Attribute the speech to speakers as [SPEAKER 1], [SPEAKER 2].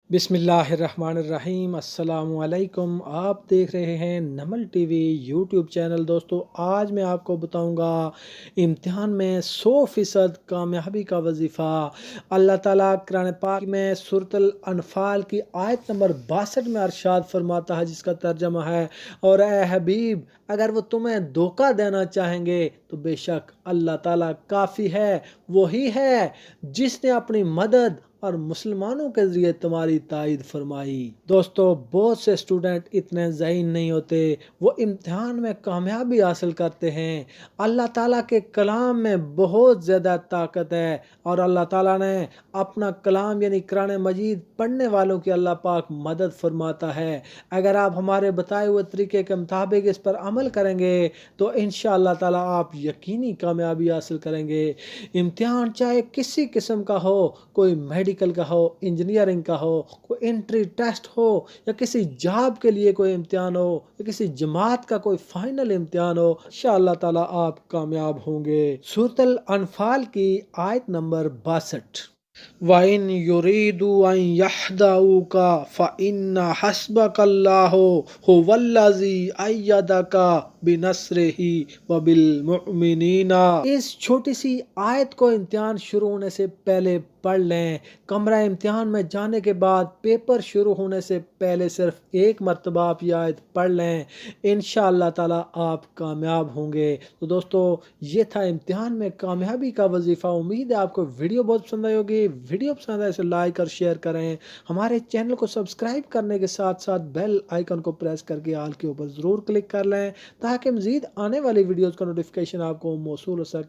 [SPEAKER 1] बिस्मिल्लाहिर्रहमानिर्रहीम। अस्सलाम वालेकुम। आप देख रहे हैं नमल टीवी यूट्यूब चैनल। दोस्तों, आज मैं आपको बताऊंगा इम्तिहान में 100% कामयाबी का वजीफ़ा। अल्लाह ताला कुरान पाक में सूरतुल अनफाल की आयत नंबर 62 में अरशाद फरमाता है, जिसका तर्जमा है, और ए हबीब, अगर वो तुम्हें धोखा देना चाहेंगे तो बेशक अल्लाह ताला काफ़ी है। वही है जिसने अपनी मदद और मुसलमानों के ज़रिए तुम्हारी तायद फरमाई। दोस्तों, बहुत से स्टूडेंट इतने ज़हीन नहीं होते, वो इम्तिहान में कामयाबी हासिल करते हैं। अल्लाह ताला के कलाम में बहुत ज़्यादा ताकत है, और अल्लाह ताला ने अपना कलाम यानी कुरान मजीद पढ़ने वालों की अल्लाह पाक मदद फरमाता है। अगर आप हमारे बताए हुए तरीके के मुताबिक इस पर अमल करेंगे तो इंशाअल्लाह ताला आप यकीनी कामयाबी हासिल करेंगे। इम्तिहान चाहे किसी किस्म का हो, कोई मेडिकल का हो, इंजीनियरिंग का हो, कोई एंट्री टेस्ट हो, या किसी जॉब के लिए कोई इम्तिहान हो, या किसी जमात का कोई फाइनल इम्तिहान हो, इंशाअल्लाह ताला आप कामयाब होंगे। सूरतुल अनफाल की आयत नंबर 62। वाइन युरीदु अन यहदाऊका फ़इन्ना हस्बकल्लाहु हुवल्लज़ी अय्यदका बिनस्रिही व बिल मुमिनीना। इस छोटी सी आयत को इम्तिहान शुरू होने से पहले पढ़ लें। कमरा इम्तिहान में जाने के बाद पेपर शुरू होने से पहले सिर्फ एक मरतबा आप ये आयत पढ़ लें, इंशाअल्लाह ताला आप कामयाब होंगे। तो दोस्तों, ये था इम्तिहान में कामयाबी का वजीफ़ा। उम्मीद है आपको वीडियो बहुत पसंद आई होगी। वीडियो पसंद आए तो लाइक और शेयर करें। हमारे चैनल को सब्सक्राइब करने के साथ साथ बेल आइकन को प्रेस करके ऑल के ऊपर ज़रूर क्लिक कर लें, ताकि मज़ीद आने वाली वीडियोज़ का नोटिफिकेशन आपको मौसूल हो सके।